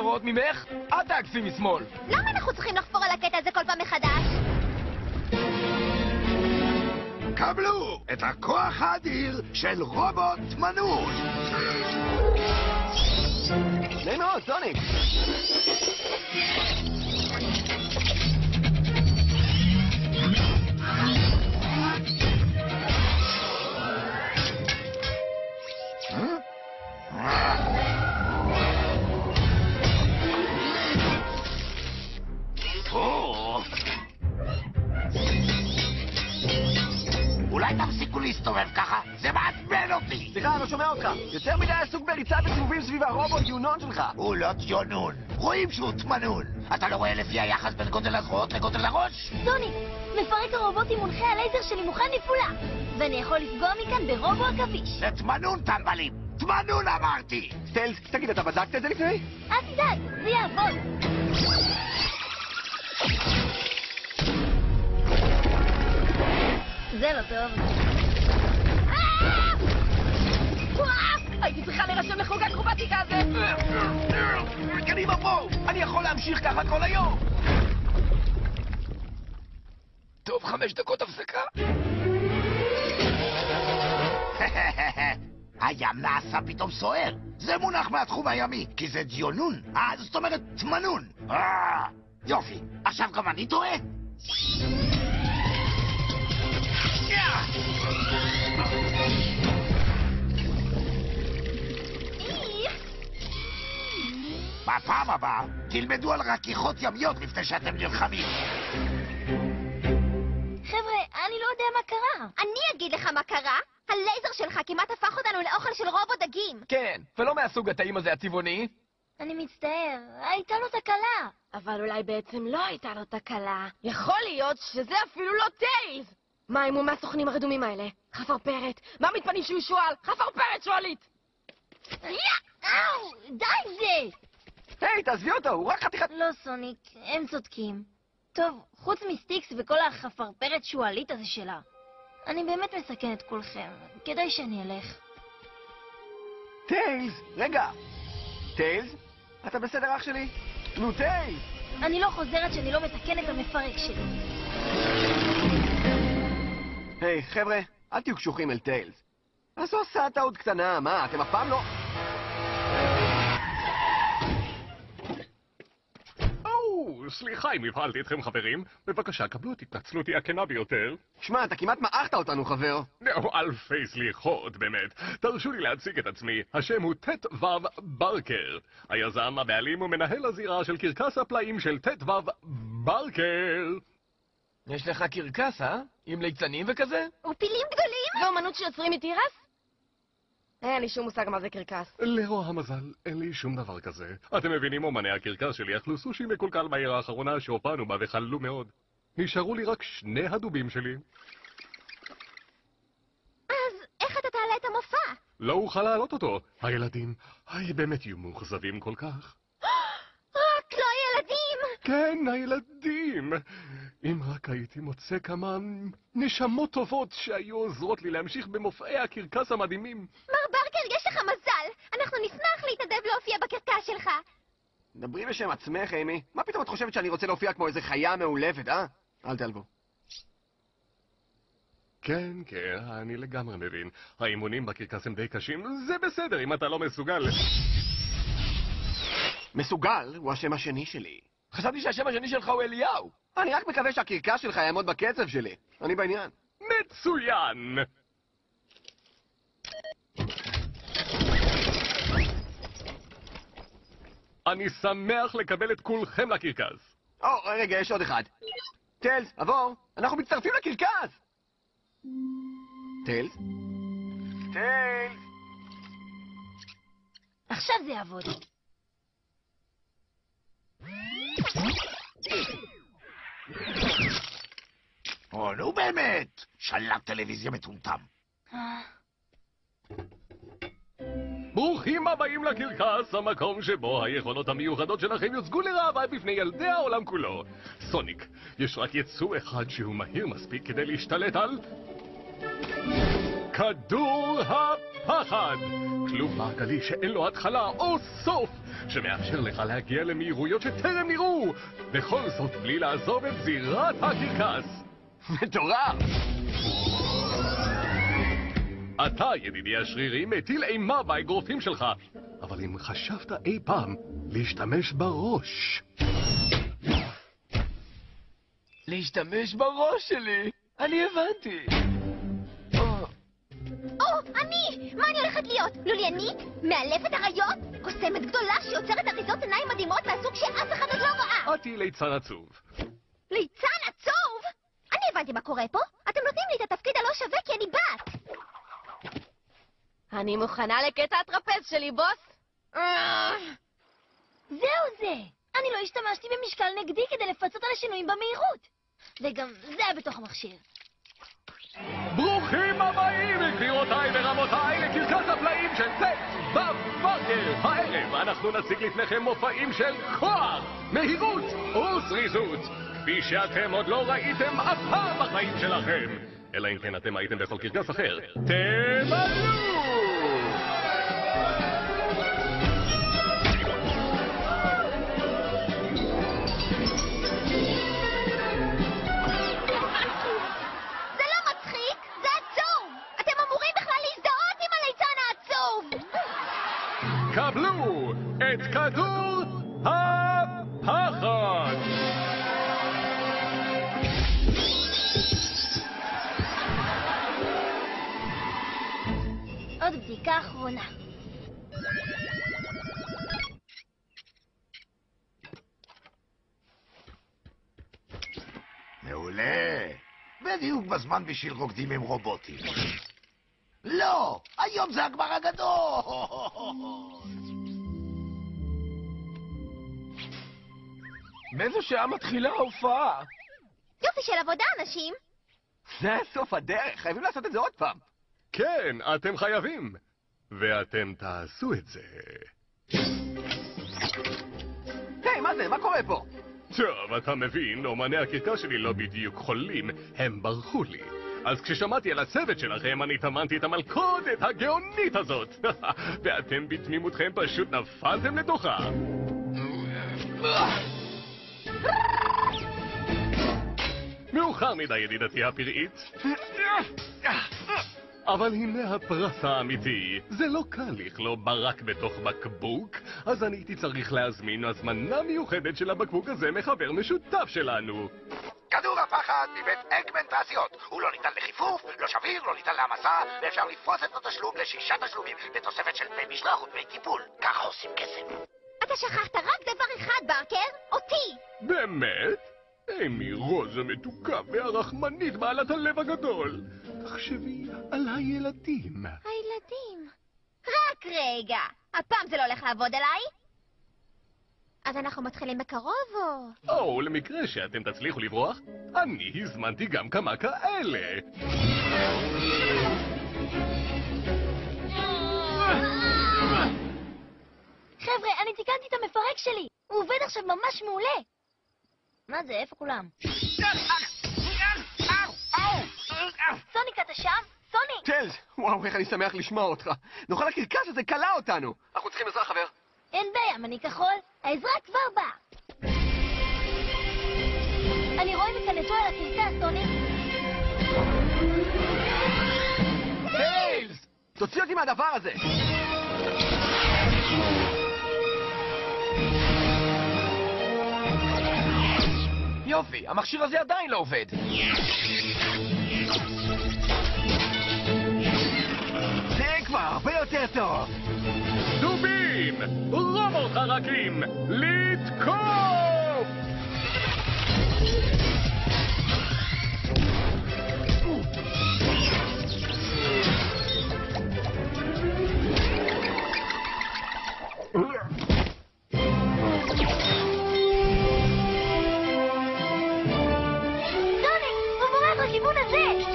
הוראות ממך, אל תעקפי משמאל. למה אנחנו צריכים לחפור על הקטע הזה כל פעם מחדש? קבלו את הכוח האדיר של רובוט מנוי. נעים מאוד, סוניק. אולי תפסיקו להסתובב ככה? זה מעצבן אותי! סליחה, אני לא שומע אותך. יותר מדי עסוק בריצה וסיבובים סביב הרובוט יונון שלך. הוא לא טיונון. רואים שהוא תמנון. אתה לא רואה לפי היחס בין גודל הזרועות לגודל הראש? סוניק, מפרק הרובוטים מונחה הלייזר שלי מוכן נפעולה. ואני יכול לפגוע מכאן ברובו עכביש. זה תמנון טמבלים! תמנון אמרתי! טיילס, תגיד, אתה בדקת את זה לפני? אל תדאג, זה יעבוד. זה לא טוב. הייתי צריכה להירשם לחוג האקרובטיקה הזה. קדימה בואו, אני יכול להמשיך ככה כל היום. טוב, 5 דקות הפסקה. הים נעשה פתאום סוער. זה מונח מהתחום הימי, כי זה דיונון. זאת אומרת תמנון. יופי, עכשיו גם אני טועה? בפעם הבאה תלמדו על רכיכות ימיות לפני שאתם נלחמים. חבר'ה, אני לא יודע מה קרה. אני אגיד לך מה קרה. הלייזר שלך כמעט הפך אותנו לאוכל של רובוט דגים. כן, ולא מהסוג הטעים הזה הצבעוני. אני מצטער, הייתה לו תקלה. אבל אולי בעצם לא הייתה לו תקלה. יכול להיות שזה אפילו לא טיילס! מה אם הוא מהסוכנים הרדומים האלה? חפרפרת! מה מתפנים שהוא שואל? חפרפרת שואלית! די זה! היי, תעזבי אותו, הוא רק חתיכת... לא, סוניק, הם צודקים. טוב, חוץ מסטיקס וכל החפרפרת שואלית הזה שלה, אני באמת מסכן את כולכם. כדאי שאני אלך. טיילס, רגע. טיילס? אתה בסדר, אח שלי? נו, טיילס! אני לא חוזרת שאני לא מתקן את המפרק שלי. היי, חבר'ה, אל תהיו קשוחים אל טיילס. אז עושה טעות קטנה, מה, אתם אף פעם לא... סליחה אם הבהלתי אתכם חברים, בבקשה קבלו את התנצלותי הכנה ביותר. שמע, אתה כמעט מעכת אותנו, חבר. אלפי סליחות, באמת. תרשו לי להציג את עצמי, השם הוא ט' ו' ברקר. היזם, הבעלים ומנהל הזירה של קרקס הפלאים של ט' ו' ברקר. יש לך קרקס, עם ליצנים וכזה? ופילים גדולים? זו אמנות שיוצרים מתירס? אין לי שום מושג מה זה קרקס. לאור המזל, אין לי שום דבר כזה. אתם מבינים, אומני הקרקס שלי אכלו סושי מקולקל בעיר האחרונה שהופענו בה וחללו מאוד. נשארו לי רק 2 הדובים שלי. אז איך אתה תעלה את המופע? לא אוכל להעלות אותו. הילדים, באמת יהיו מאוכזבים כל כך. רק לא הילדים! כן, הילדים. אם רק הייתי מוצא כמה נשמות טובות שהיו עוזרות לי להמשיך במופעי הקרקס המדהימים. מר ברקר, יש לך מזל! אנחנו נשמח להתנדב להופיע בקרקס שלך. דברי בשם עצמך, אימי. מה פתאום את חושבת שאני רוצה להופיע כמו איזה חיה מעולבת, אל תעלבו. כן, אני לגמרי מבין. האימונים בקרקס הם די קשים, זה בסדר אם אתה לא מסוגל. מסוגל הוא השם השני שלי. חשבתי שהשם השני שלך הוא אליהו. אני רק מקווה שהקרקס שלך יעמוד בקצב שלי. אני בעניין. מצוין! אני שמח לקבל את כולכם לקרקס. רגע, יש עוד אחד. טיילס, עבור, אנחנו מצטרפים לקרקס! טיילס? טיילס! עכשיו זה יעבוד. נו באמת, שלט טלוויזיה מטומטם. ברוכים הבאים לקרקס, המקום שבו היכולות המיוחדות שלכם יוצגו לראווה בפני ילדי העולם כולו. סוניק, יש רק יצור אחד שהוא מהיר מספיק כדי להשתלט על... כדור הפחד! כלוב מעגלי שאין לו התחלה או סוף, שמאפשר לך להגיע למהירויות שטרם נראו, וכל זאת בלי לעזוב את זירת הקרקס. מטורף! אתה, ידידי השרירי, מטיל אימה באגרופים שלך, אבל אם חשבת אי פעם להשתמש בראש... להשתמש בראש שלי? אני הבנתי. אני! מה אני הולכת להיות? לוליינית? מאלפת אריות? קוסמת גדולה שיוצרת אריזות עיניים מדהימות מהסוג שאף אחד עוד לא ראה! אותי ליצן עצוב. ליצן עצוב? אני הבנתי מה קורה פה. אתם נותנים לי את התפקיד הלא שווה כי אני בת! אני מוכנה לקטע הטרפז שלי, בוס. זהו זה! אני לא השתמשתי במשקל נגדי כדי לפצות על השינויים במהירות. וגם זה היה בתוך המכשיר. ברוכים הבאים, גבירותיי ורבותיי, לקרקס הפלאים של טט וברקר. הערב אנחנו נציג לפניכם מופעים של כוח, מהירות וזריזות, כפי שאתם עוד לא ראיתם אף פעם בחיים שלכם. אלא אם כן אתם הייתם בכל קרקס אחר. תמלאו! קבלו את כדור הפחד! עוד בדיקה אחרונה. מעולה. בדיוק בזמן בשביל רוקדים עם רובוטים. לא! היום זה הגמר הגדול! מאיזו שעה מתחילה ההופעה? יופי של עבודה, אנשים! זה סוף הדרך, חייבים לעשות את זה עוד פעם. כן, אתם חייבים. ואתם תעשו את זה. היי, מה זה? מה קורה פה? טוב, אתה מבין, אומני הקרקס שלי לא בדיוק חולים, הם ברחו לי. אז כששמעתי על הצוות שלכם, אני טמנתי את המלכודת הגאונית הזאת. ואתם בתמימותכם פשוט נפלתם לתוכה. מאוחר מדי, ידידתי הפראית. אבל הנה הפרס האמיתי. זה לא קל לכלוא ברק בתוך בקבוק, אז אני הייתי צריך להזמין הזמנה מיוחדת של הבקבוק הזה מחבר משותף שלנו. כדור הפחד מבית אגמן תעשיות. הוא לא ניתן לחיפוף, לא שביר, לא ניתן להמסה, ואפשר לפרוס את התשלום ל6 תשלומים בתוספת של דמי משלוח ודמי טיפול. ככה עושים כסף. אתה שכחת רק דבר אחד, ברקר, אותי! באמת? אמי רוז המתוקה והרחמנית בעלת הלב הגדול. תחשבי על הילדים. הילדים. רק רגע, הפעם זה לא הולך לעבוד עליי? אז אנחנו מתחילים בקרוב או... למקרה שאתם תצליחו לברוח, אני הזמנתי גם כמה כאלה. חבר'ה, אני תיקנתי את המפרק שלי. הוא עובד עכשיו ממש מעולה. מה זה? איפה כולם? סוניק, אתה שם? סוניק! טיילס, וואו, איך אני שמח לשמוע אותך. נוכל הקרקס הזה קלה אותנו. אנחנו צריכים עזרה, חבר. אין בעיה, מני כחול. העזרה כבר באה. אני רואה מכנתו על הקרקס, סוניק. טיילס! תוציא אותי מהדבר הזה! יופי, המכשיר הזה עדיין לא עובד. זה כבר הרבה יותר טוב. דובים! רובוט חרקים! לתקוף! לכיוון הזה!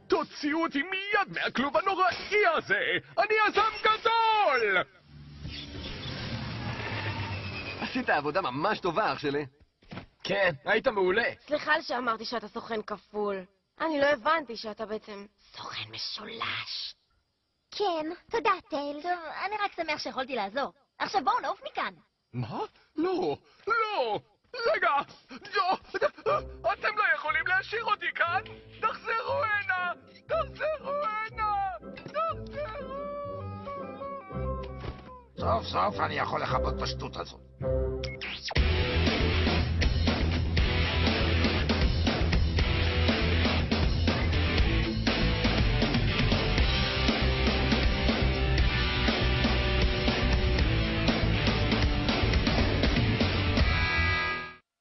תוציאו אותי מיד מהכלוב הנוראי הזה! אני יזם גדול! עשית עבודה ממש טובה, אח שלי. כן, היית מעולה. סליחה שאמרתי שאתה סוכן כפול. אני לא הבנתי שאתה בעצם סוכן משולש. כן, תודה, טיילס. טוב, אני רק שמח שיכולתי לעזור. עכשיו בואו נעוף מכאן. מה? לא, לא! רגע! אתם לא יכולים להשאיר אותי כאן? תחזרו הנה! תחזרו הנה! תחזרו! סוף סוף אני יכול לכבות את השטות הזאת.